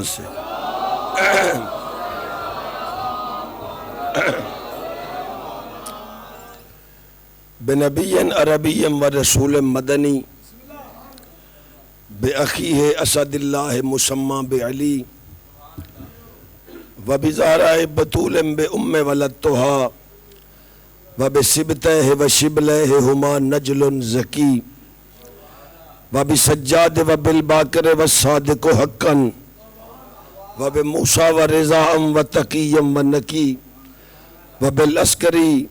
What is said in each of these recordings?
سے بنبی عربی و رسول مدنی بأخیہ اسد اللہ مسمی بعلی و بزارہ بطول بأم ولدتہا و بسبتہ و شبلہ ہما نجل زکی و بسجاد و بالباکر و صادق حقا و بموسیٰ و رضاء و تقیم و نکی و بالعسکری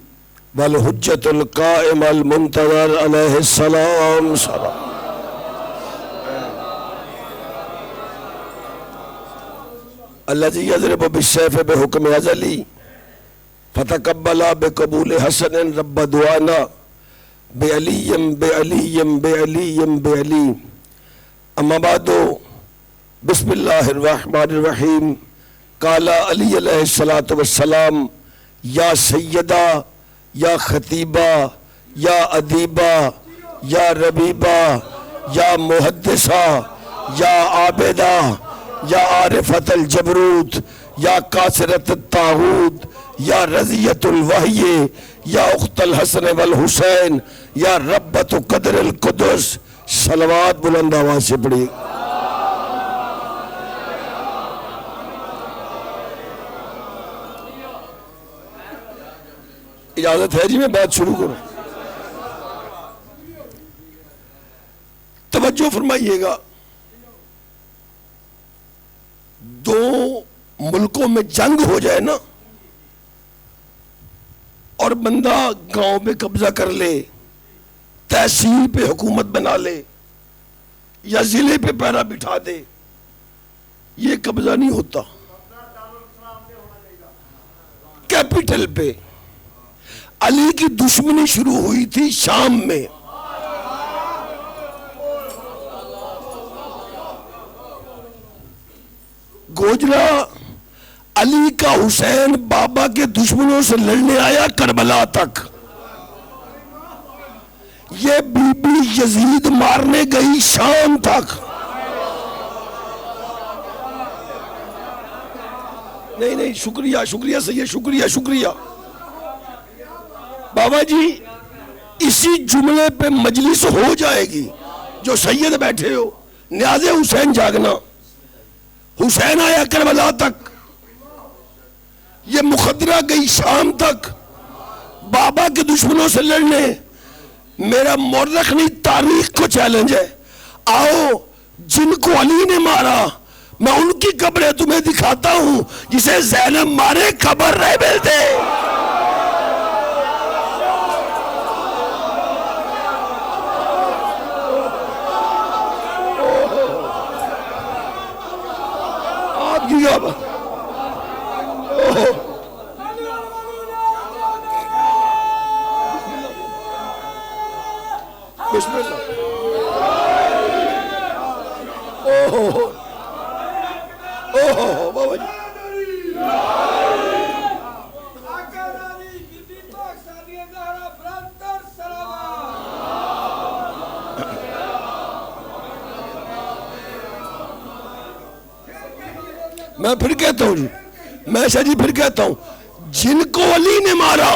والحجت القائم المنتظر علیہ السلام سلام الذي يضرب بالسيف بحكم ازلی فتقبل بقبول حسن رب دعانا بعلی بعلی بعلی بعلی اما بعد بسم اللہ الرحمن الرحیم قال علی علیہ السلام یا سیدہ یا خطیبہ یا ادیبہ یا ربیبہ یا محدثہ یا عابدہ یا عارفت الجبروت یا قاصرت الطاغوت یا رضیت الوحی یا اخت الحسن والحسین یا ربت قدر القدس صلوات بلند آواز سے پڑھی. اجازت ہے جی میں بات شروع کروں؟ توجہ فرمائیے گا. دو ملکوں میں جنگ ہو جائے نا اور بندہ گاؤں پہ قبضہ کر لے، تحصیل پہ حکومت بنا لے یا ضلع پہ پیرا بٹھا دے، یہ قبضہ نہیں ہوتا. کیپٹل پہ علی کی دشمنی شروع ہوئی تھی شام میں. گوجرا علی کا حسین بابا کے دشمنوں سے لڑنے آیا کربلا تک. یہ بی بی یزید مارنے گئی شام تک. نہیں شکریہ شکریہ سید، شکریہ شکریہ بابا جی. اسی جملے پہ مجلس ہو جائے گی. جو سید بیٹھے ہو، نیاز حسین جاگنا. حسین آیا کربلا تک، یہ مخدرہ گئی شام تک بابا کے دشمنوں سے لڑنے. میرا مورخ نہیں، تاریخ کو چیلنج ہے. آؤ جن کو علی نے مارا میں ان کی قبریں تمہیں دکھاتا ہوں. جسے زینب مارے قبر رہ ملتے. بسم اللہ. بابا جی میں پھر کہتا ہوں جی، میں شاہ جی پھر کہتا ہوں، جن کو علی نے مارا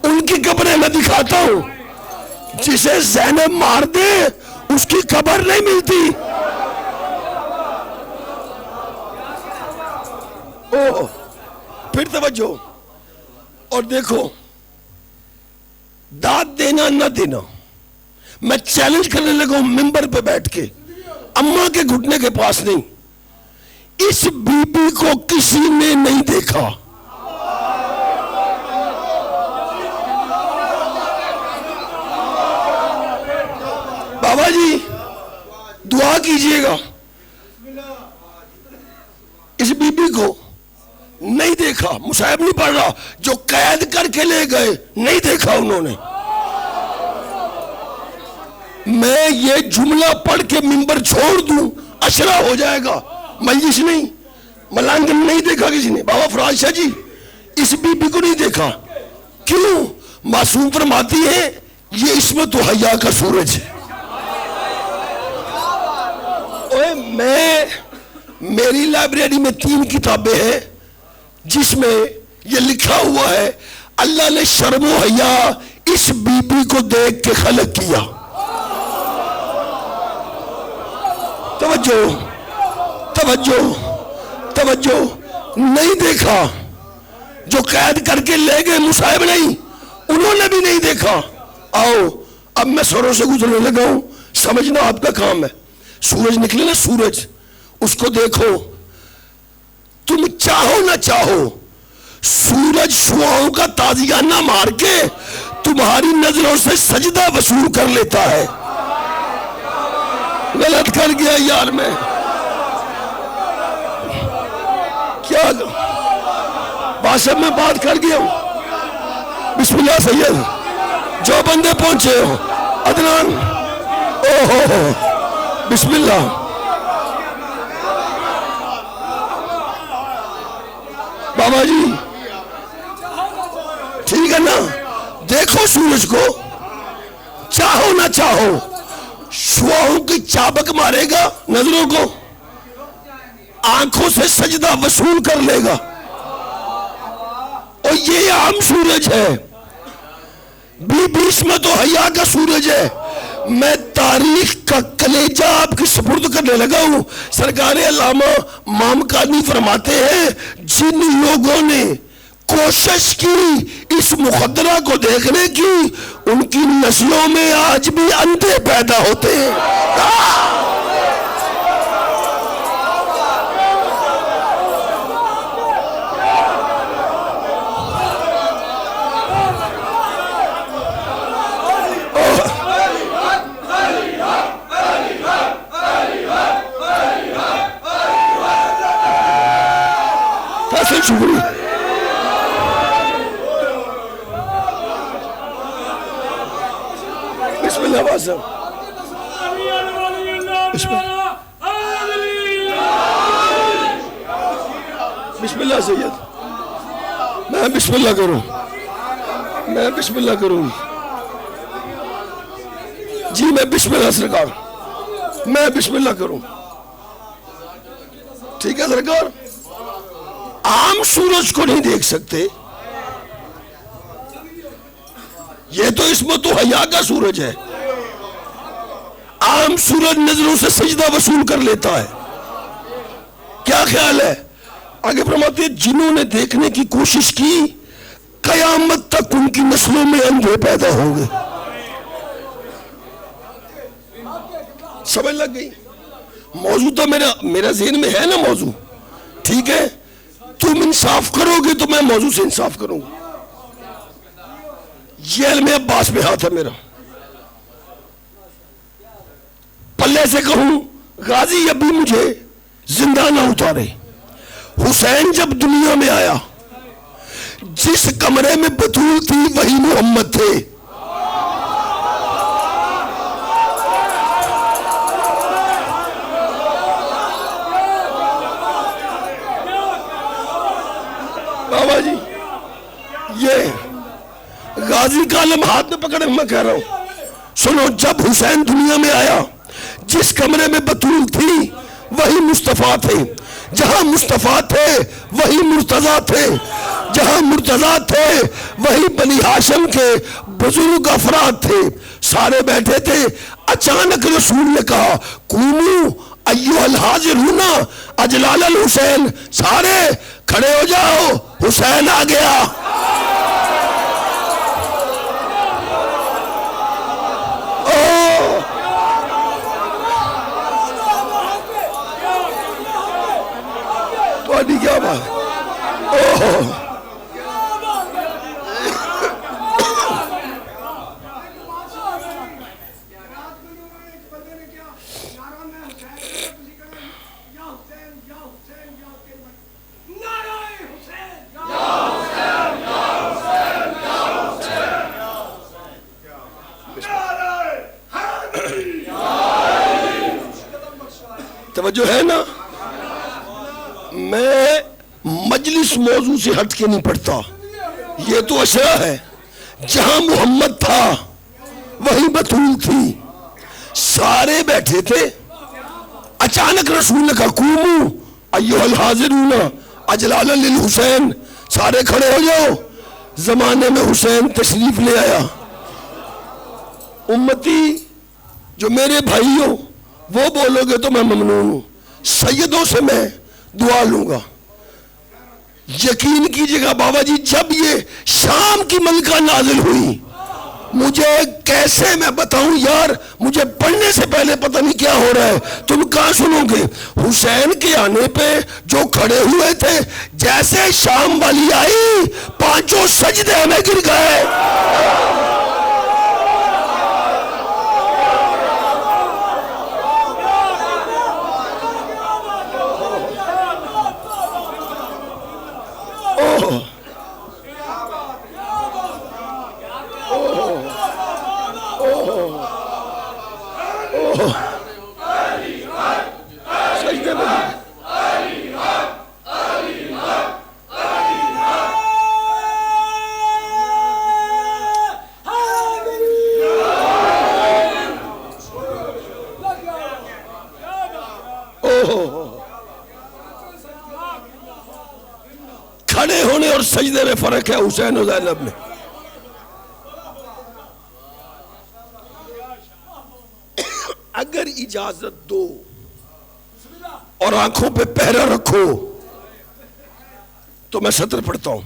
ان کی قبریں میں دکھاتا ہوں. جسے زینب مار دے اس کی قبر نہیں ملتی. پھر توجہ اور دیکھو، داد دینا نہ دینا میں چیلنج کرنے لگا ہوں ممبر پہ بیٹھ کے، اماں کے گھٹنے کے پاس نہیں. اس بی بی کو کسی نے نہیں دیکھا. بابا جی دعا کیجئے گا. اس بی بی کو نہیں دیکھا. مصاحب نہیں پڑھ رہا، جو قید کر کے لے گئے نہیں دیکھا انہوں نے. میں یہ جملہ پڑھ کے ممبر چھوڑ دوں اشرا ہو جائے گا. مجلس نہیں، ملانگن نہیں دیکھا کسی نے. بابا فراز شاہ جی اس بی بی کو نہیں دیکھا. کیوں؟ معصوم فرماتی ہے یہ عصمت و حیا کا سورج ہے. میں میری لائبریری میں 3 کتابیں ہیں جس میں یہ لکھا ہوا ہے اللہ نے شرم و حیا اس بی بی کو دیکھ کے خلق کیا. توجہ توجہ توجہ. نہیں دیکھا جو قید کر کے لے گئے مصاحب نہیں, انہوں نے بھی نہیں دیکھا. آؤ اب میں سروں سے گزرنے لگا ہوں, سمجھنا آپ کا کام ہے. سورج نکلے نا, سورج, اس کو دیکھو. تم چاہو نہ چاہو سورج شعاؤں کا تازیانہ مار کے تمہاری نظروں سے سجدہ وصول کر لیتا ہے. غلط کر گیا یار میں, کیا بادشاہ میں بات کر گیا ہوں. بسم اللہ سید, جو بندے پہنچے ہو. عدنان, اوہ بسم اللہ. بابا جی ٹھیک ہے نا, دیکھو سورج کو, چاہو نہ چاہو شعاؤں کی چابک مارے گا نظروں کو, آنکھوں سے سجدہ وصول کر لے گا. اور یہ عام سورج ہے, بیس میں تو حیا کا سورج ہے. میں تاریخ کا کلیجہ آپ کی سپرد کرنے لگا ہوں. سرکار علامہ مامکانی فرماتے ہیں جن لوگوں نے کوشش کی اس مخدرہ کو دیکھنے کی, ان کی نسلوں میں آج بھی اندھے پیدا ہوتے ہیں. شکریہ. بسم اللہ باسم, بسم اللہ سید. میں بسم اللہ کروں, میں بسم اللہ کروں جی, میں بسم اللہ سرکار, میں بسم اللہ کروں. ٹھیک ہے سرکار. عام سورج کو نہیں دیکھ سکتے, یہ تو اس میں تو حیا کا سورج ہے. عام سورج نظروں سے سجدہ وصول کر لیتا ہے. کیا خیال ہے؟ آگے فرماتے ہیں جنہوں نے دیکھنے کی کوشش کی قیامت تک ان کی نسلوں میں اندھے پیدا ہوں گے. سمجھ لگ گئی؟ موضوع تو میرا ذہن میں ہے نا موضوع, ٹھیک ہے. تم انصاف کرو گے تو میں موضوع سے انصاف کروں گا. یہ علم عباس میں ہاتھ ہے میرا. پلے سے کہوں غازی ابھی مجھے زندہ نہ اتارے. حسین جب دنیا میں آیا, جس کمرے میں بطول تھی وہی محمد تھے. بابا جی یہ غازی کا علم ہاتھ میں پکڑے میں کہہ رہا ہوں. سنو, جب حسین دنیا میں آیا جس کمرے میں بطول تھی وہی مصطفیٰ تھے. جہاں مصطفیٰ تھے وہی مرتضیٰ تھے. جہاں مرتضیٰ تھے وہی بنی ہاشم کے بزرگ افراد تھے. سارے بیٹھے تھے, اچانک رسول نے کہا قوموا ایھا الحاضرون اجلال الحسین. سارے کھڑے ہو جاؤ, حسین آ گیا. تو کیا بات ہے؟ توجہ ہے نا, میں مجلس موضوع سے ہٹ کے نہیں پڑھتا. یہ تو اشرا ہے. جہاں محمد تھا وہی بطول تھی. سارے بیٹھے تھے, اچانک رسول نے کہا قوموا ایھا الحاضرون اجلالا للحسین، سارے کھڑے ہو جاؤ، زمانے میں حسین تشریف لے آیا۔ امتی جو میرے بھائی ہو وہ بولو گے تو میں ممنون ہوں، سیدوں سے میں دعا لوں گا۔ یقین کیجئے گا بابا جی، جب یہ شام کی ملکہ نازل ہوئی، مجھے کیسے میں بتاؤں یار، مجھے پڑھنے سے پہلے پتہ نہیں کیا ہو رہا ہے، تم کہاں سنو گے؟ حسین کے آنے پہ جو کھڑے ہوئے تھے، جیسے شام والی آئی پانچوں سجدے میں گر گئے۔ کھڑے ہونے اور سجدے میں فرق ہے حسین و زینب میں۔ اگر اجازت دو اور آنکھوں پہ پہرا رکھو تو میں سطر پڑھتا ہوں،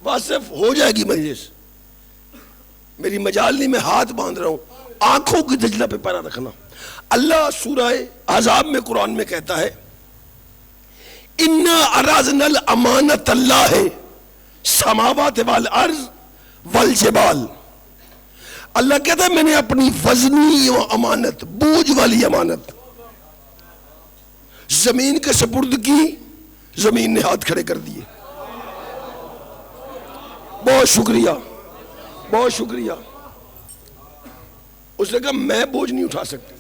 واصف ہو جائے گی مجلس، میری مجال نہیں، میں ہاتھ باندھ رہا ہوں، آنکھوں کی دجلہ پہ پہرا رکھنا۔ اللہ سورہ احزاب میں قرآن میں کہتا ہے اِنَّا عَرَضْنَا الْأَمَانَةَ اللَّهِ السَّمَاوَاتِ وَالْأَرْضِ وَالْجِبَالِ، اللہ کہتا ہے میں نے اپنی وزنی امانت، بوجھ والی امانت زمین کے سپرد کی، زمین نے ہاتھ کھڑے کر دیے۔ بہت شکریہ، بہت شکریہ۔ اس نے کہا میں بوجھ نہیں اٹھا سکتی،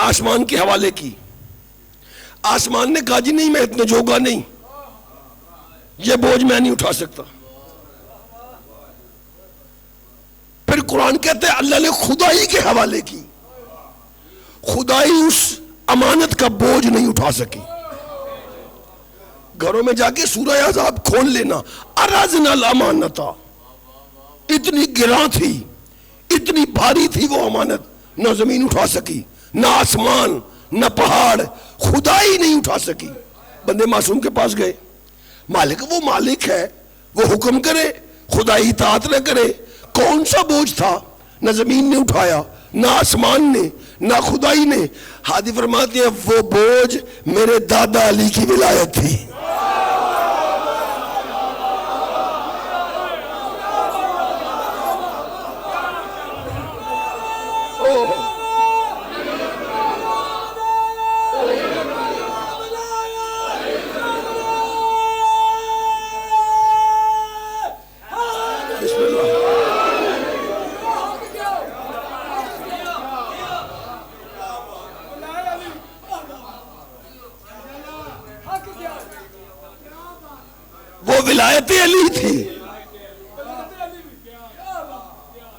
آسمان کے حوالے کی۔ آسمان نے کہا جی نہیں، میں اتنے جوگا نہیں، یہ بوجھ میں نہیں اٹھا سکتا۔ پھر قرآن کہتے ہیں اللہ نے خدائی کے حوالے کی، خدائی اس امانت کا بوجھ نہیں اٹھا سکی۔ گھروں میں جا کے سورہ احزاب کھول لینا، عرضنا الامانۃ، اتنی گراں تھی، اتنی بھاری تھی وہ امانت، نہ زمین اٹھا سکی، نہ آسمان، نہ پہاڑ، خدائی نہیں اٹھا سکی۔ بندے معصوم کے پاس گئے، مالک وہ مالک ہے، وہ حکم کرے، خدائی اطاعت نہ کرے، کون سا بوجھ تھا؟ نہ زمین نے اٹھایا، نہ آسمان نے، نہ خدائی نے۔ ہادی فرماتے ہیں وہ بوجھ میرے دادا علی کی ولایت تھی۔ ولایت علی تھی،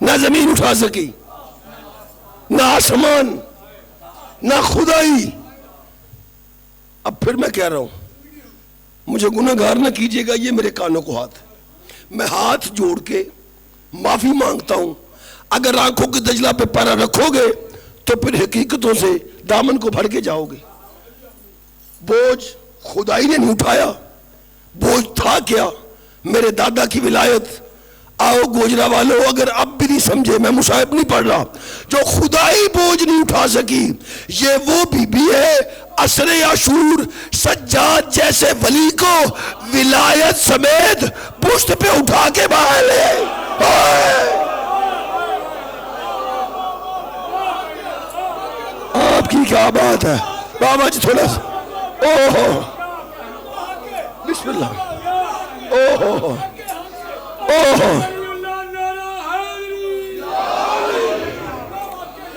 نہ زمین اٹھا سکی، نہ آسمان، نہ خدائی۔ اب پھر میں کہہ رہا ہوں، مجھے گناہگار نہ کیجئے گا، یہ میرے کانوں کو ہاتھ، میں ہاتھ جوڑ کے معافی مانگتا ہوں۔ اگر آنکھوں کی دجلہ پہ پیرا رکھو گے تو پھر حقیقتوں سے دامن کو بھر کے جاؤ گے۔ بوجھ خدائی نے نہیں اٹھایا، بوجھ تھا کیا؟ میرے دادا کی ولایت۔ آؤ گوجرا والو، اگر اب بھی نہیں سمجھے، میں مصاحب نہیں پڑھ رہا، جو خدائی بوجھ نہیں اٹھا سکی، یہ وہ بی بی ہے عصر عاشور سجاد جیسے ولی کو ولایت سمیت پشت پہ اٹھا کے باہر لے۔ آپ کی کیا بات ہے بابا جی، تھوڑا سا اوہ بسم اللہ، اوہ اوہ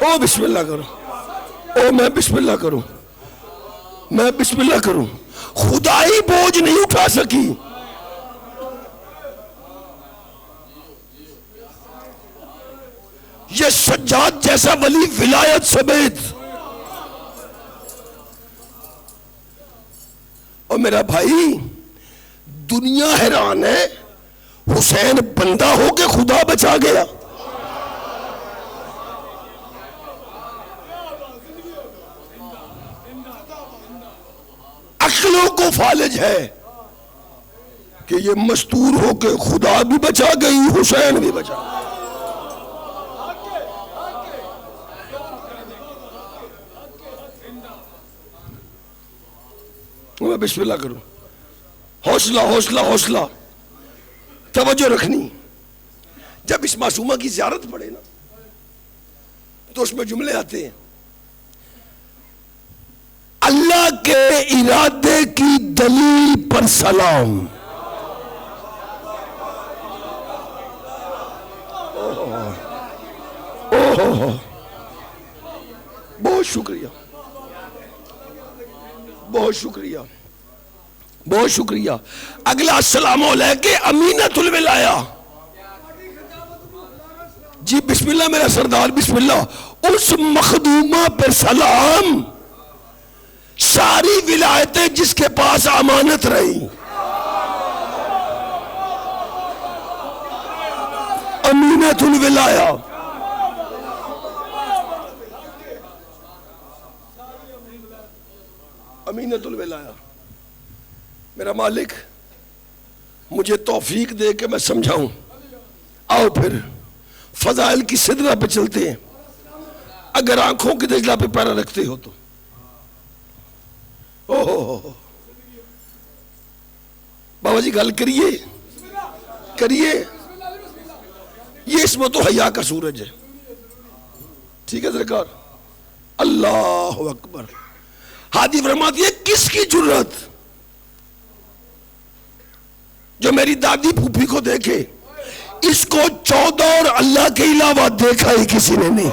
او بسم اللہ کرو، او میں بسم اللہ کروں، میں بسم اللہ کروں۔ خدائی بوجھ نہیں اٹھا سکی، یہ سجاد جیسا ولی ولایت سمیت اور میرا بھائی دنیا حیران ہے، حسین بندہ ہو کے خدا بچا گیا. عقلوں کو فالج ہے کہ یہ مستور ہو کے خدا بھی بچا گئی، حسین بھی بچا گئی. میں بسم اللہ کروں. حوصلہ حوصلہ حوصلہ، توجہ رکھنی. جب اس معصومہ کی زیارت پڑے نا تو اس میں جملے آتے ہیں، اللہ کے ارادے کی دلیل پر سلام. بہت شکریہ، بہت شکریہ، بہت شکریہ. اگلا السلام علیکم امینۃ الولایہ. جی بسم اللہ میرا سردار، بسم اللہ. اس مخدومہ پر سلام، ساری ولایتیں جس کے پاس امانت رہی. امینۃ الولایہ. امینۃ الولایہ. میرا مالک مجھے توفیق دے کہ میں سمجھاؤں. آؤ پھر فضائل کی سدرہ پہ چلتے ہیں، اگر آنکھوں کی دجلہ پہ پیرا رکھتے ہو تو. بابا جی گل کریے کریے. یہ اس میں تو حیا کا سورج ہے. ٹھیک ہے سرکار. اللہ اکبر. ہادی فرماتی ہے کس کی جرت جو میری دادی پھوپھی کو دیکھے، اس کو 14 اور اللہ کے علاوہ دیکھا ہی کسی نے نہیں.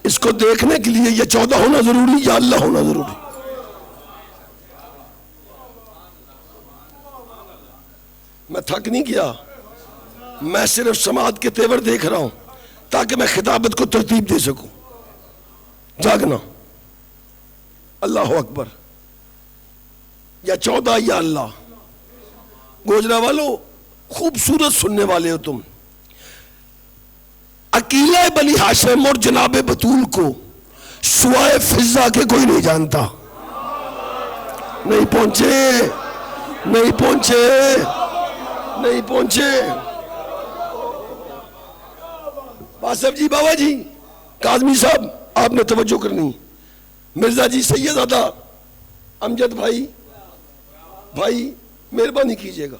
اس کو دیکھنے کے لیے یہ 14 ہونا ضروری یا اللہ ہونا ضروری؟ میں تھک نہیں کیا، میں صرف سماعت کے تیور دیکھ رہا ہوں تاکہ میں خطابت کو ترتیب دے سکوں. جاگنا. اللہ اکبر. یا 14 یا اللہ. گوجرا والو خوبصورت سننے والے ہو تم. عقیلہ بنی ہاشم اور جناب بطول کو سوائے فضا کے کوئی نہیں جانتا. نہیں پہنچے نہیں پہنچے نہیں پہنچے. باسف جی، بابا جی، کاظمی صاحب، آپ نے توجہ کرنی. مرزا جی، سیدزادہ امجد بھائی، بھائی مہربانی کیجئے گا.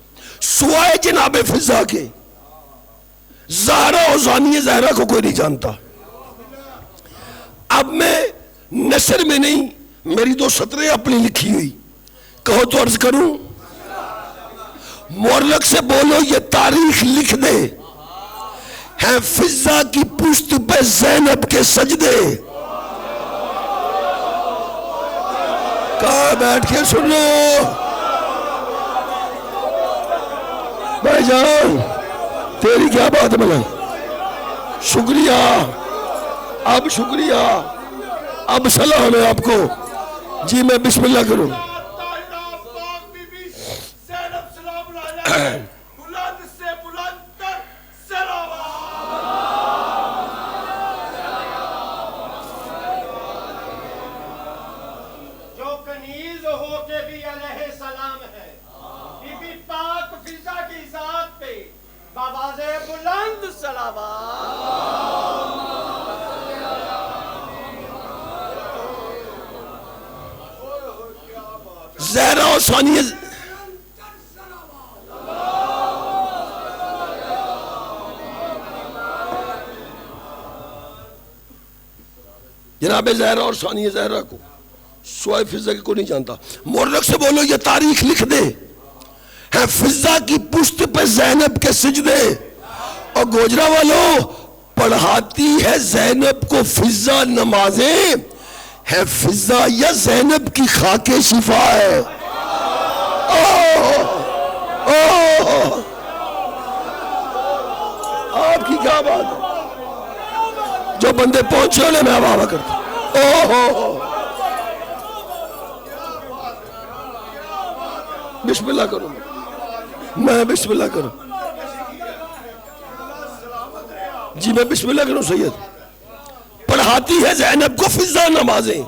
سوائے جناب فضا کے زہرا اور ثانیہ زہرا کو کوئی نہیں جانتا. اب میں نثر میں نہیں، میری 2 سطریں اپنی لکھی ہوئی، کہو تو عرض کروں. مورلک سے بولو یہ تاریخ لکھ دے، ہے فضا کی پشت پہ زینب کے سجدے. کہاں بیٹھ کے سن لو بھائی جان، تیری کیا بات ہے. ملا شکریہ، اب شکریہ، اب سلام ہے آپ کو. جی میں بسم اللہ کروں. جو کنیز ہو کے بھی علیہ السلام ہے، بی بی پاک فضا کی ذات پہ بآواز بلند صلوات. زہرا اور ثانیہ جناب زہرا اور ثانیہ زہرا کو سوائے فضا کی کو نہیں جانتا. مورخ سے بولو یہ تاریخ لکھ دے، ہے فضا کی پشت پہ زینب کے سجدے. اور گوجرا والو پڑھاتی ہے زینب کو فضا نمازیں، ہے فضا یا زینب کی خاک شفا ہے. آپ کی کیا بات ہے. جو بندے پہنچے انہیں میں واہ کرتا بسم اللہ کروں میں بسم اللہ کروں جی میں بسم اللہ کروں سید پڑھاتی ہے زینب کو فضا نمازیں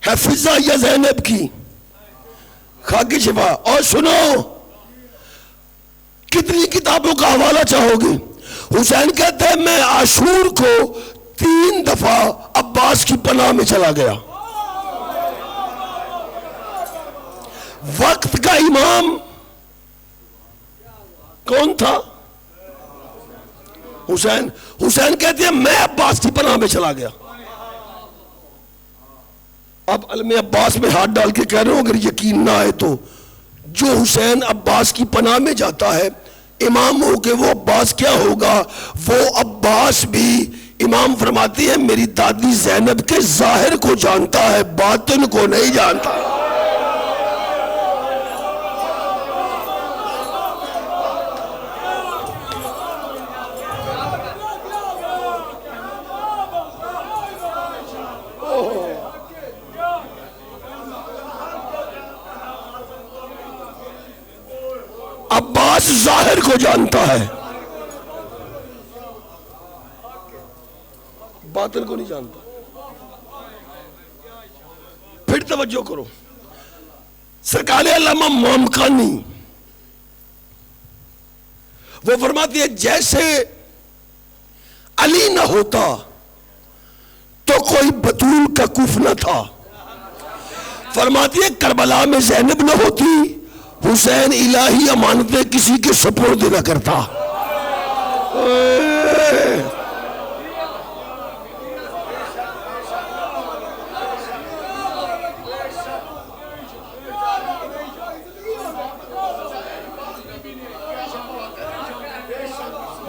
ہے فضا یا زینب کی خاکی شفا اور سنو کتنی کتابوں کا حوالہ چاہو گے حسین کہتے ہیں میں عاشور کو 3 دفعہ عباس کی پناہ میں چلا گیا وقت کا امام کون تھا حسین کہتے ہیں میں عباس کی پناہ میں چلا گیا اب علم عباس میں ہاتھ ڈال کے کہہ رہے ہوں اگر یقین نہ آئے تو جو حسین عباس کی پناہ میں جاتا ہے امام ہو کے وہ عباس کیا ہوگا وہ عباس بھی امام فرماتی ہے میری دادی زینب کے ظاہر کو جانتا ہے باطن کو نہیں جانتا عباس ظاہر کو جانتا ہے باطن کو نہیں جانتا پھر توجہ کرو سرکار علامہ مامکانی وہ فرماتی ہے جیسے علی نہ ہوتا تو کوئی بطول کا کف نہ تھا فرماتی ہے کربلا میں زینب نہ ہوتی حسین الہی امانتیں کسی کے سپرد نہ کرتا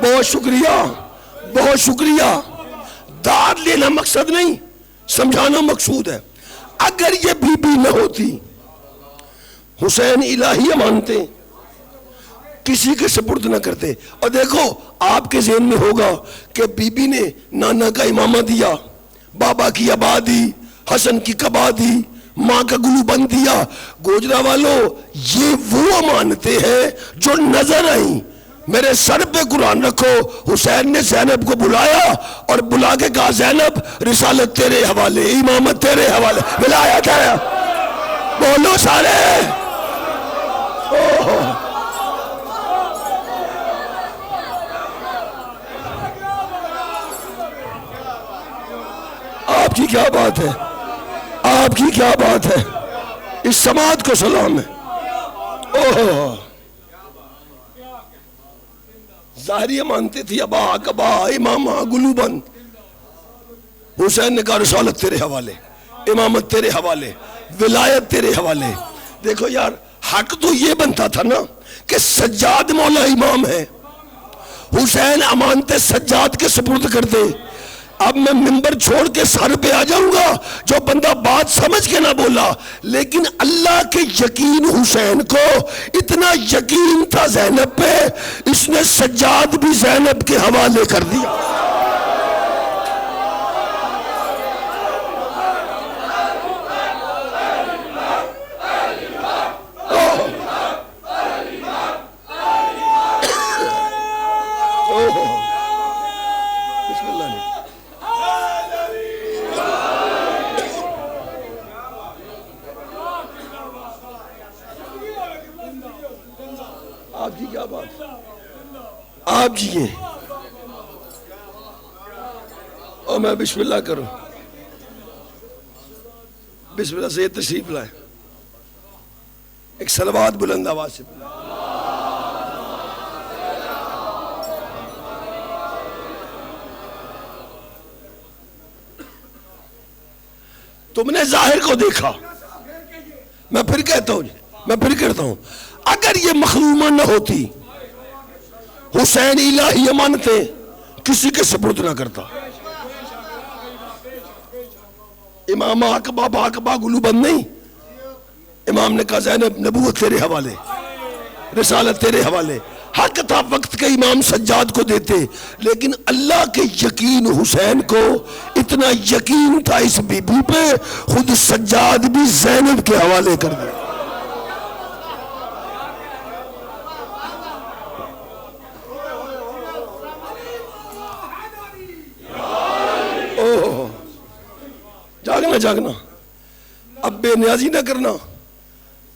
بہت شکریہ بہت شکریہ داد لینا مقصد نہیں سمجھانا مقصود ہے اگر یہ بی بی نہ ہوتی حسین الہی امانتیں کسی کے سپرد نہ کرتے اور دیکھو آپ کے ذہن میں ہوگا کہ بی بی نے نانا کا امامہ دیا بابا کی ابا دی حسن کی کبا دی ماں کا گلو بند دیا گوجرا والوں یہ وہ امانتیں ہیں جو نظر آئیں میرے سر پہ قرآن رکھو حسین نے زینب کو بلایا اور بلا کے کہا زینب رسالت تیرے حوالے امامت تیرے حوالے بلایا تھا بولو سارے آپ کی کیا بات ہے آپ کی کیا بات ہے اس سماعت کو سلام ہے ظاہری مانتے تھی ابا کبا امامہ گلو بند حسین نے کہا رسالت تیرے حوالے امامت تیرے حوالے ولایت تیرے حوالے دیکھو یار حق تو یہ بنتا تھا نا کہ سجاد مولا امام ہے حسین امانتے سجاد کے سپرد کر دے اب میں منبر چھوڑ کے سر پہ آ جاؤں گا جو بندہ بات سمجھ کے نہ بولا لیکن اللہ کے یقین حسین کو اتنا یقین تھا زینب پہ اس نے سجاد بھی زینب کے حوالے کر دیا آپ کی کیا بات آپ جی ہیں اور میں بسم اللہ کروں بسم اللہ سے تشریف لائیں ایک صلوات بلند آواز سے تم نے ظاہر کو دیکھا میں پھر کہتا ہوں اگر یہ مخلومہ نہ ہوتی حسین الہی امانتیں کسی کے سپرد نہ کرتا امام عقبہ باقبہ گلو بند نہیں امام نے کہا زینب نبوت تیرے حوالے رسالت تیرے حوالے حق تھا وقت کے امام سجاد کو دیتے، لیکن اللہ کے یقین حسین کو اتنا یقین تھا اس بی بی پہ، خود سجاد بھی زینب کے حوالے کر دیا۔ جاگنا جاگنا، اب بے نیازی نہ کرنا،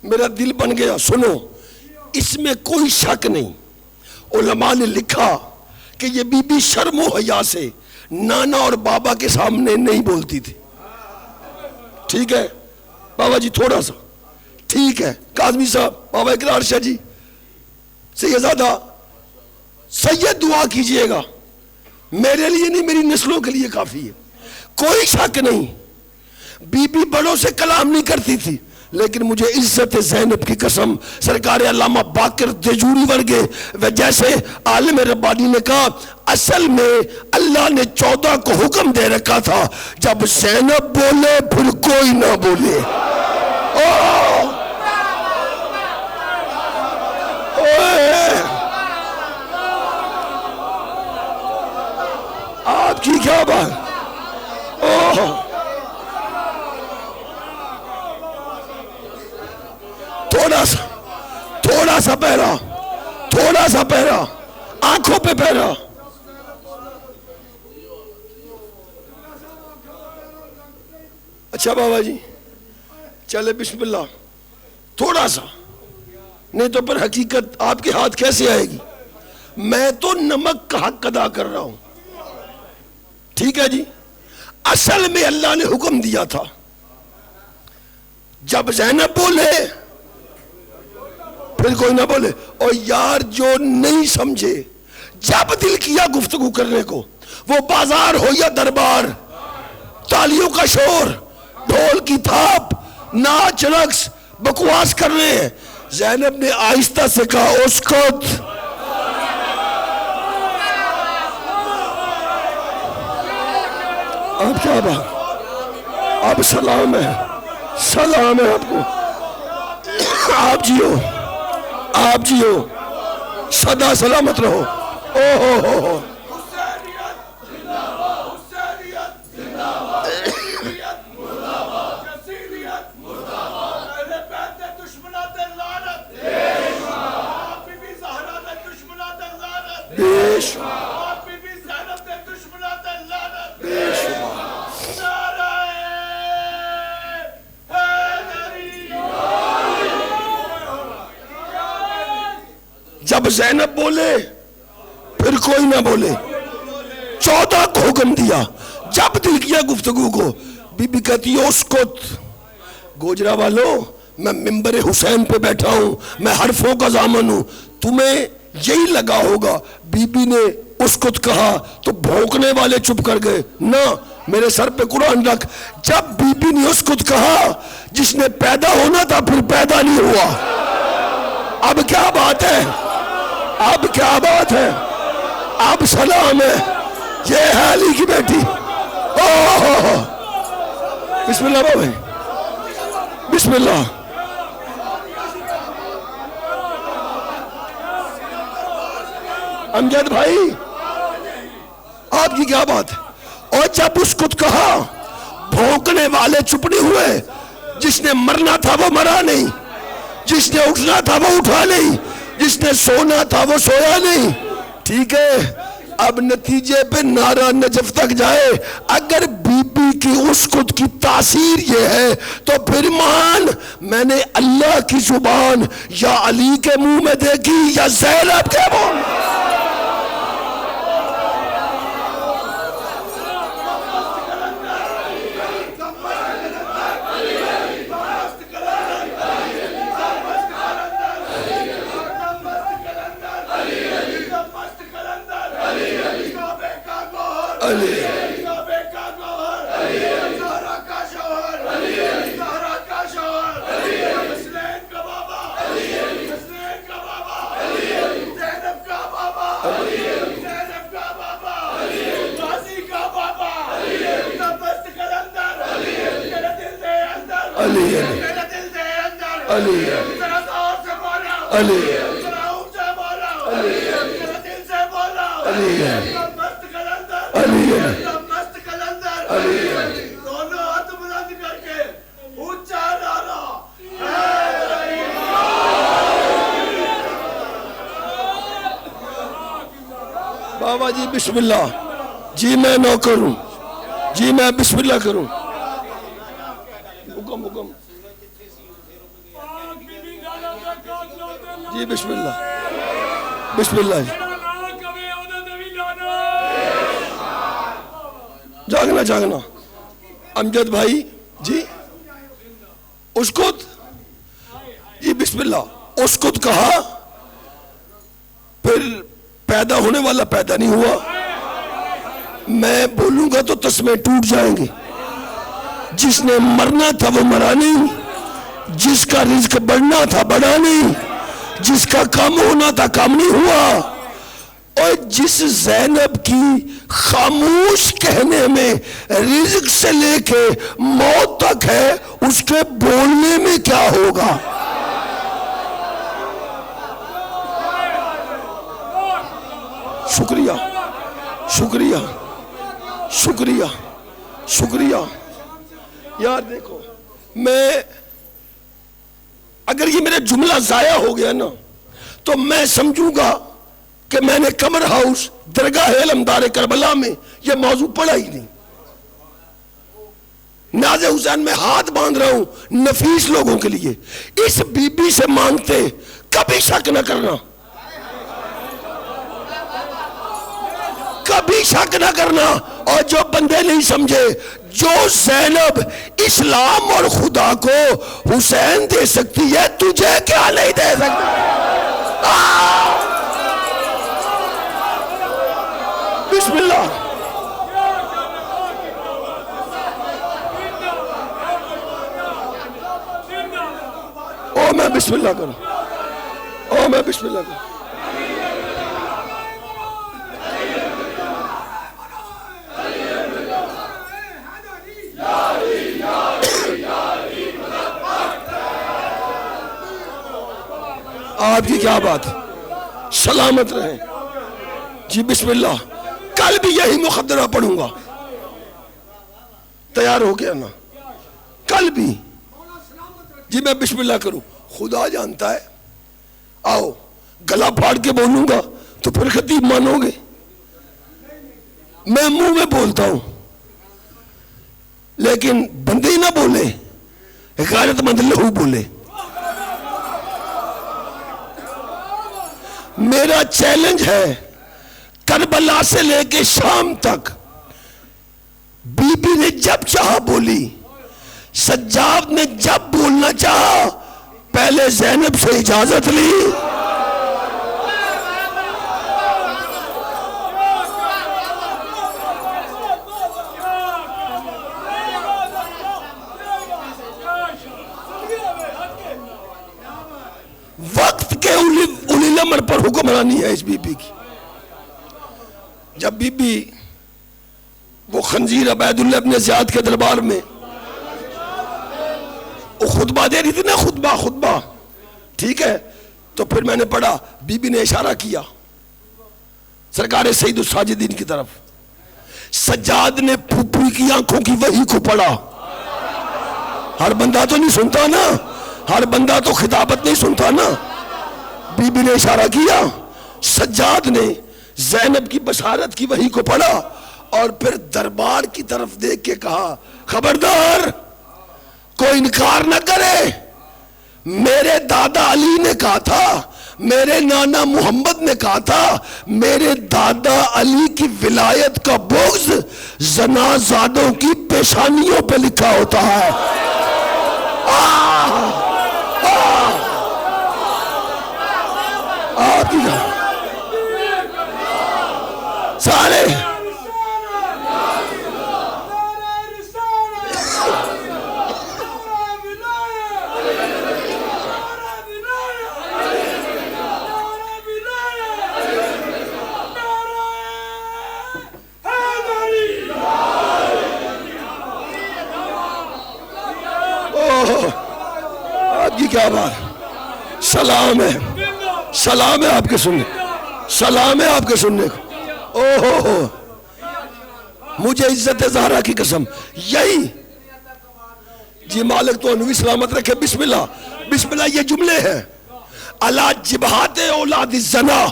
میرا دل بن گیا۔ سنو، اس میں کوئی شک نہیں، علماء نے لکھا کہ یہ بی بی شرم و حیا سے نانا اور بابا کے سامنے نہیں بولتی تھی۔ ٹھیک ہے بابا جی تھوڑا سا، ٹھیک ہے کاظمی صاحب، بابا اقرار شاہ جی، سیدزادہ سید دعا کیجئے گا، میرے لیے نہیں میری نسلوں کے لیے کافی ہے۔ کوئی شک نہیں بی بی بڑوں سے کلام نہیں کرتی تھی، لیکن مجھے عزت زینب کی قسم، سرکار علامہ باقر دیجوری ورگے جیسے عالم ربانی نے کہا اصل میں اللہ نے 14 کو حکم دے رکھا تھا، جب زینب بولے پھر کوئی نہ بولے۔ آپ کی کیا بات، تھوڑا سا پہرا، تھوڑا سا پہرا، آنکھوں پہ پہرا۔ اچھا بابا جی چلے بسم اللہ، تھوڑا سا، نہیں تو پر حقیقت آپ کے ہاتھ کیسے آئے گی؟ میں تو نمک کا حق ادا کر رہا ہوں، ٹھیک ہے جی۔ اصل میں اللہ نے حکم دیا تھا جب زینب بولے پھر کوئی نہ بولے۔ اور یار جو نہیں سمجھے، جب دل کیا گفتگو کرنے کو، وہ بازار ہو یا دربار، تالیوں کا شور، ڈھول کی تھاپ، ناچ رقص، بکواس کر رہے ہیں، زینب نے آہستہ سے کہا اسکت۔ آپ کیا بات، آپ سلام ہے، سلام ہے آپ کو، آپ جیو، آپ جیو، سدا سلامت رہو۔ اوہ جب زینب بولے پھر کوئی نہ بولے، 14 کو حکم دیا، جب دل کیا گفتگو کو، بی بی کہتی ہے اسکت۔ گوجرا والوں، میں ممبر حسین پہ بیٹھا ہوں، میں حرفوں کا ضامن ہوں، تمہیں یہی لگا ہوگا بی بی نے اسکت کہا تو بھونکنے والے چپ کر گئے، نہ، میرے سر پہ قرآن رکھ، جب بی بی نے اسکت کہا، جس نے پیدا ہونا تھا پھر پیدا نہیں ہوا۔ اب کیا بات ہے، اب کیا بات ہے، اب سلام ہے، یہ ہے علی کی بیٹی۔ بسم اللہ بابا، بسم اللہ۔ امجد بھائی آپ کی کیا بات ہے؟ اور جب اس کو کہا، بھونکنے والے چپ نہیں ہوئے، جس نے مرنا تھا وہ مرا نہیں، جس نے اٹھنا تھا وہ اٹھا نہیں، جس نے سونا تھا وہ سویا نہیں، ٹھیک ہے۔ اب نتیجے پہ نعرہ نجف تک جائے، اگر بی بی کی اسکت کی تاثیر یہ ہے تو پھر مان، میں نے اللہ کی زبان یا علی کے منہ میں دیکھی یا زینب کے منہ۔ علی علی ہے، مست کلندر، علی ہے، مست کلندر، علی ہے۔ دونوں ہاتھ بلند کر کے اونچا نعرہ بابا جی بسم اللہ، جی میں نو کروں، جی میں بسم اللہ کروں، حکم حکم، جی بسم اللہ، بسم اللہ جی، جاگنا جاگنا، امجد بھائی جی، اسکت، جی بسم اللہ، اسکت کہا، پھر پیدا ہونے والا پیدا نہیں ہوا، میں بولوں گا تو تسمے ٹوٹ جائیں گے، جس نے مرنا تھا وہ مرا نہیں، جس کا رزق بڑھنا تھا بڑھا نہیں، جس کا کم ہونا تھا کم نہیں ہوا، اور جس زینب کی خاموش کہنے میں رزق سے لے کے موت تک ہے، اس کے بولنے میں کیا ہوگا؟ شکریہ شکریہ شکریہ شکریہ یار دیکھو، میں اگر یہ میرا جملہ ضائع ہو گیا نا تو میں سمجھوں گا کہ میں نے کمر ہاؤس درگاہ علمدار کربلا میں یہ موضوع پڑھا ہی نہیں۔ ناز حسین میں ہاتھ باندھ رہا ہوں نفیس لوگوں کے لیے، اس بی بی سے مانگتے کبھی شک نہ کرنا، کبھی شک نہ کرنا، اور جو بندے نہیں سمجھے، جو زینب اسلام اور خدا کو حسین دے سکتی ہے، تجھے کیا نہیں دے سکتی؟ بسم اللہ، او میں بسم اللہ کروں، او میں بسم اللہ کروں، آپ کی کیا بات ہے، سلامت رہیں جی بسم اللہ، کل بھی یہی مقدرہ پڑھوں گا، تیار ہو گیا نا، کل بھی جی میں بسم اللہ کروں، خدا جانتا ہے، آؤ گلا پھاڑ کے بولوں گا تو پھر خطیب مانو گے، میں منہ میں بولتا ہوں لیکن بندے ہی نہ بولے، غیرت مند لہو بولے۔ میرا چیلنج ہے کربلا سے لے کے شام تک، بی بی نے جب چاہا بولی، سجاد نے جب بولنا چاہا پہلے زینب سے اجازت لی، وقت کے اولی الامر پر حکمرانی ہے اس بی بی کی۔ جب بی بی وہ خنزیر عبید اللہ ابن زیاد کے دربار میں وہ خطبہ دے رہی تھی نا، خطبہ ٹھیک ہے، تو پھر میں نے پڑھا، بی بی نے اشارہ کیا سرکار سید الساجدین کی طرف، سجاد نے پھوپھی کی آنکھوں کی وحی کو پڑھا۔ ہر بندہ تو نہیں سنتا نا، ہر بندہ تو خطابت نہیں سنتا نا، بی بی نے اشارہ کیا، سجاد نے زینب کی بشارت کی وحی کو پڑھا، اور پھر دربار کی طرف دیکھ کے کہا خبردار کوئی انکار نہ کرے، میرے دادا علی نے کہا تھا، میرے نانا محمد نے کہا تھا، میرے دادا علی کی ولایت کا بغض زنازادوں کی پیشانیوں پہ لکھا ہوتا ہے۔ سارے آپ کی کیا بات، سلام ہے آپ کے سننے، سلام ہے آپ کے سننے کو، اوہ مجھے عزت زہرا کی قسم، یہی جی مالک تو انوی سلامت رکھے. بسم اللہ بسم اللہ. یہ جملے ہیں علی جبہات اولاد الزنا،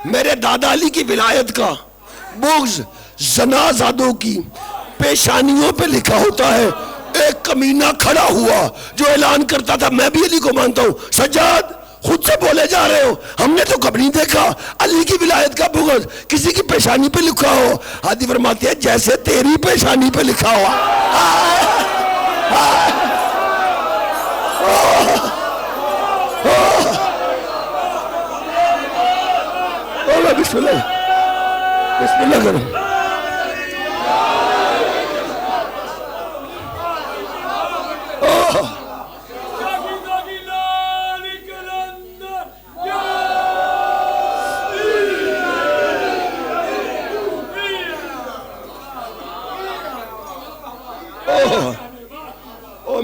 میرے دادا علی کی ولایت کا بغض زنا زادوں کی پیشانیوں پہ لکھا ہوتا ہے. ایک کمینہ کھڑا ہوا جو اعلان کرتا تھا میں بھی علی کو مانتا ہوں. سجاد خود سے بولے جا رہے ہو، ہم نے تو کبھی نہیں دیکھا علی کی ولایت کا بغض کسی کی پیشانی پہ لکھا ہو. ہادی فرماتے ہیں جیسے تیری پیشانی پہ لکھا ہوا. بسم اللہ بسم اللہ کرو.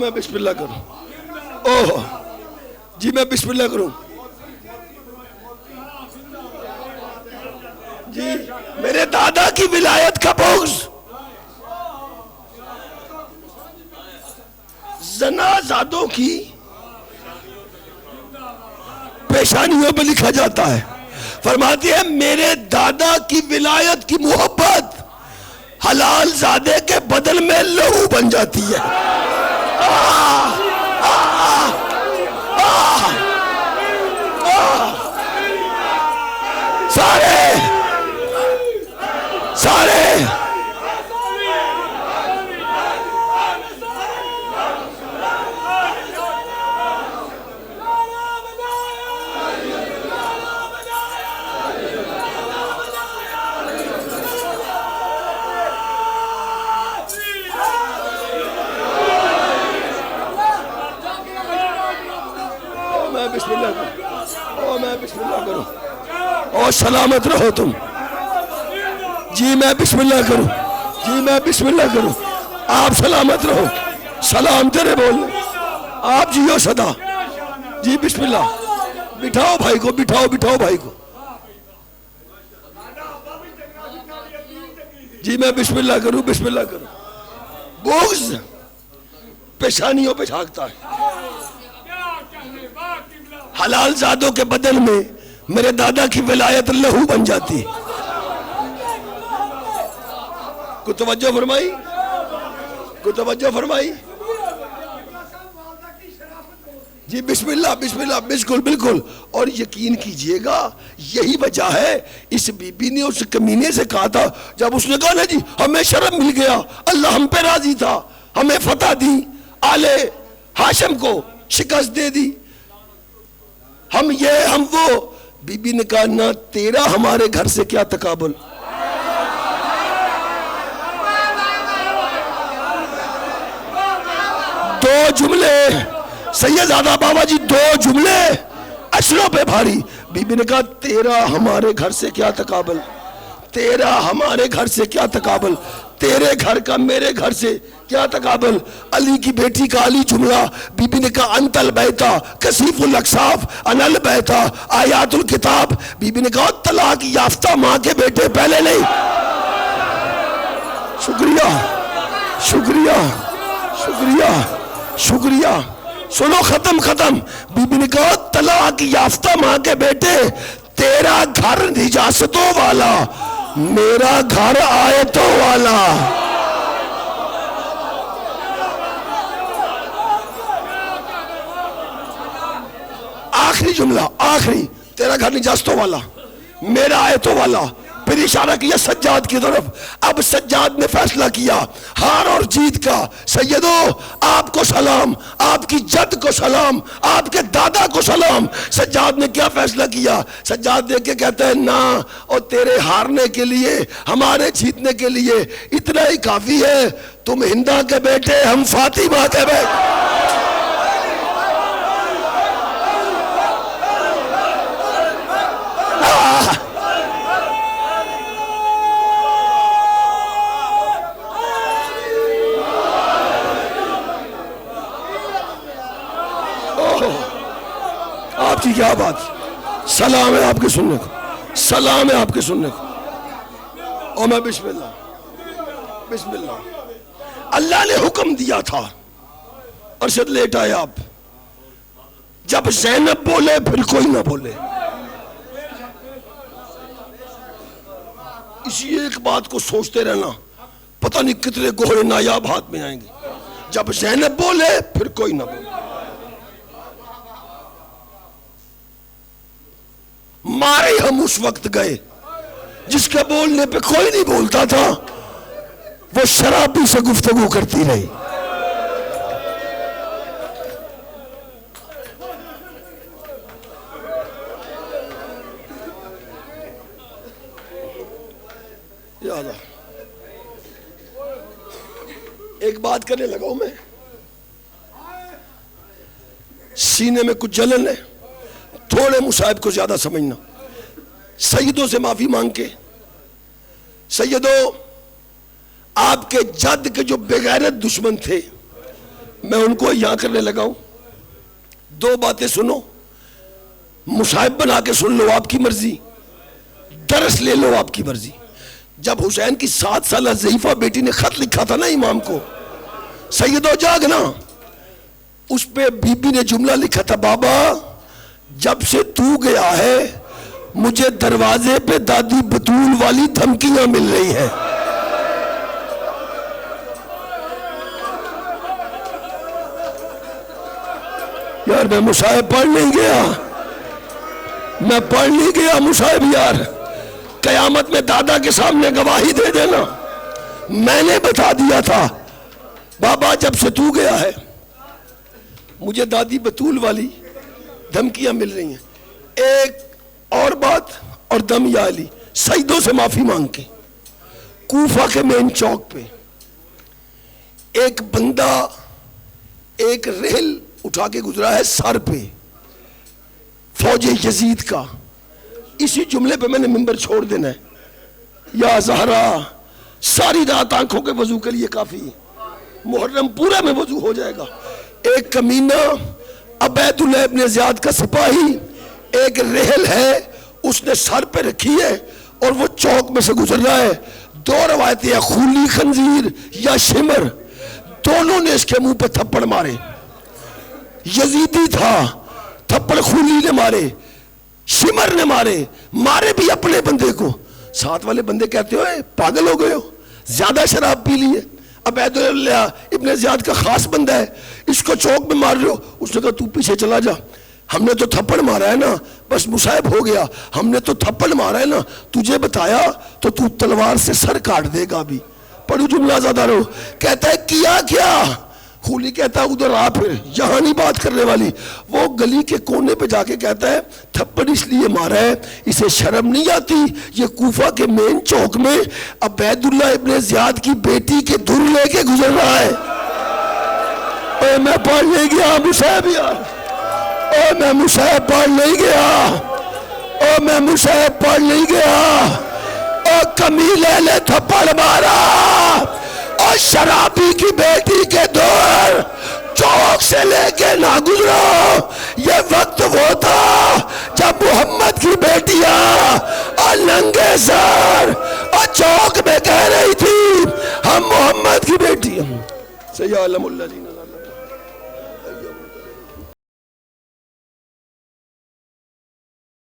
میں بسم اللہ کروں. اوہ جی میں بسم اللہ کروں. جی میرے دادا کی ولایت کا بغض زنا زادوں کی پیشانیوں پہ لکھا جاتا ہے. فرماتی ہے میرے دادا کی ولایت کی محبت حلال زادے کے بدل میں لہو بن جاتی ہے. سارے سارے بسم اللہ کرو. میں بسم اللہ کروں. اور سلامت رہو تم. جی میں بسم اللہ کروں. جی میں بسم اللہ کروں. آپ سلامت رہو. سلام تیرے بولنے. آپ جیو صدا. جی بسم اللہ. بٹھاؤ بھائی کو. بٹھاؤ بٹھاؤ بھائی کو. جی میں بسم اللہ کروں. بسم اللہ کروں. بغض پیشانیوں پہ جھانکتا ہے. حلال زادوں کے بدل میں میرے دادا کی ولایت لہو بن جاتی. کو توجہ فرمائی. کو توجہ فرمائی. جی بسم اللہ بسم اللہ. بالکل بالکل. اور یقین کیجئے گا یہی وجہ ہے اس بی بی نے اس کمینے سے کہا تھا جب اس نے کہا نا جی ہمیں شرم مل گیا، اللہ ہم پہ راضی تھا، ہمیں فتح دی، آل ہاشم کو شکست دے دی، ہم یہ ہم وہ. بی بی نے کہا نہ تیرا ہمارے گھر سے کیا تقابل. دو جملے سیدزادہ بابا جی، دو جملے اشروں پہ بھاری. بی بی نے کہا تیرا ہمارے گھر سے کیا تقابل، تیرا ہمارے گھر سے کیا تقابل، تیرے گھر کا میرے گھر سے کیا تقابل. علی کی بیٹی کا علی جملہ. بی بی نے کہا انت البیتا کثیف الاکساف انا البیتا آیات الکتاب. بی بی نے کہا طلاق یافتہ ماں کے بیٹے پہلے نہیں. شکریہ شکریہ شکریہ شکریہ. سنو ختم ختم. بی بی نے کہا طلاق یافتہ ماں کے بیٹے تیرا گھر نجاستوں والا، میرا گھر آیتوں والا. آخری جملہ آخری. تیرا گھر نجاستوں والا، میرا آیتوں والا. پھر اشارہ کیا سجاد کی طرف. اب سجاد نے فیصلہ کیا ہار اور جیت کا. سیدو آپ کو سلام، آپ کی جد کو سلام، آپ کے دادا کو سلام. سجاد نے کیا فیصلہ کیا؟ سجاد دیکھ کے کہتے ہیں نا، اور تیرے ہارنے کے لیے، ہمارے جیتنے کے لیے اتنا ہی کافی ہے. تم ہندا کے بیٹے، ہم فاطمہ کے بیٹے. آپ کی کیا بات. سلام ہے آپ کے سننے کو، سلام ہے آپ کے سننے کو. اور میں بسم اللہ اللہ نے حکم دیا تھا. ارشد لیٹ آئے آپ. جب زینب بولے پھر کوئی نہ بولے. اسی ایک بات کو سوچتے رہنا, پتہ نہیں کتنے گوہرے نایاب ہاتھ میں آئیں گے. جب زینب بولے پھر کوئی نہ بولے. مارے ہم اس وقت گئے جس کے بولنے پہ کوئی نہیں بولتا تھا, وہ شرابی سے گفتگو کرتی رہی. یاد آ ایک بات کرنے لگا ہوں میں, سینے میں کچھ جلن ہے, تھوڑے مصائب کو زیادہ سمجھنا. سیدوں سے معافی مانگ کے, سیدوں آپ کے جد کے جو بغیرت دشمن تھے میں ان کو یہاں کرنے لگا ہوں. دو باتیں سنو, مصائب بنا کے سن لو آپ کی مرضی, درس لے لو آپ کی مرضی. جب حسین کی 7 سالہ ضعیفہ بیٹی نے خط لکھا تھا نا امام کو, سیدوں جاگنا, اس پہ بی بی نے جملہ لکھا تھا, بابا جب سے تو گیا ہے مجھے دروازے پہ دادی بطول والی دھمکیاں مل رہی ہیں. یار میں مصائب پڑھ نہیں گیا, میں پڑھ نہیں گیا مصائب یار. قیامت میں دادا کے سامنے گواہی دے دینا, میں نے بتا دیا تھا بابا جب سے تو گیا ہے مجھے دادی بطول والی دھمکیاں مل رہی ہیں. ایک اور بات اور دم یا علی, سیدوں سے معافی مانگ کے کوفہ کے مین چوک پہ ایک بندہ ایک ریل اٹھا کے گزرا ہے سر پہ, فوج یزید کا. اسی جملے پہ میں نے منبر چھوڑ دینا ہے, یا زہرا ساری رات آنکھوں کے وضو کے لیے کافی, محرم پورا میں وضو ہو جائے گا. ایک کمینہ عبید اللہ ابن زیاد کا سپاہی ایک ریل ہے اس نے سر پہ رکھی ہے اور وہ چوک میں سے گزر رہا ہے. دو روایتیں ہیں, خولی خنزیر یا شمر, دونوں نے اس کے منہ پہ تھپڑ مارے. یزیدی تھا, تھپڑ خولی نے مارے, شمر نے مارے بھی اپنے بندے کو. ساتھ والے بندے کہتے ہوئے پاگل ہو گئے ہو, زیادہ شراب پی لی ہے, عبید اللہ ابن زیاد کا خاص بندہ ہے, اس کو چوک میں مار رہے ہو. اس نے کہا تو پیچھے چلا جا, ہم نے تو تھپڑ مارا ہے نا, بس مصائب ہو گیا, ہم نے تو تھپڑ مارا ہے نا, تجھے بتایا تو تو تلوار سے سر کاٹ دے گا بھی. پڑھو جملہ زیادہ رہو. کہتا ہے کیا کیا, خولی کہتا ہے ادھر آ, پھر یہاں نہیں بات کرنے والی. وہ گلی کے کونے پہ جا کے کہتا ہے تھپڑ اس لیے مارا ہے, اسے شرم نہیں آتی, یہ کوفہ کے مین چوک میں عبید اللہ ابن زیاد کی بیٹی کے دھر لے کے گزر رہا ہے. اے میں پڑھ نہیں گیا مصعب یار, اے میں مصعب پڑھ نہیں گیا, اے میں مصعب پڑھ نہیں گیا. او کمیلے نے تھپڑ مارا اور شرابی کی بیٹی کے دور چوک سے لے کے نہ گزرو. یہ وقت وہ تھا جب محمد کی بیٹیاں اور ننگے سر اور چوک میں کہہ رہی تھی ہم محمد کی بیٹی. سید عالم اللہ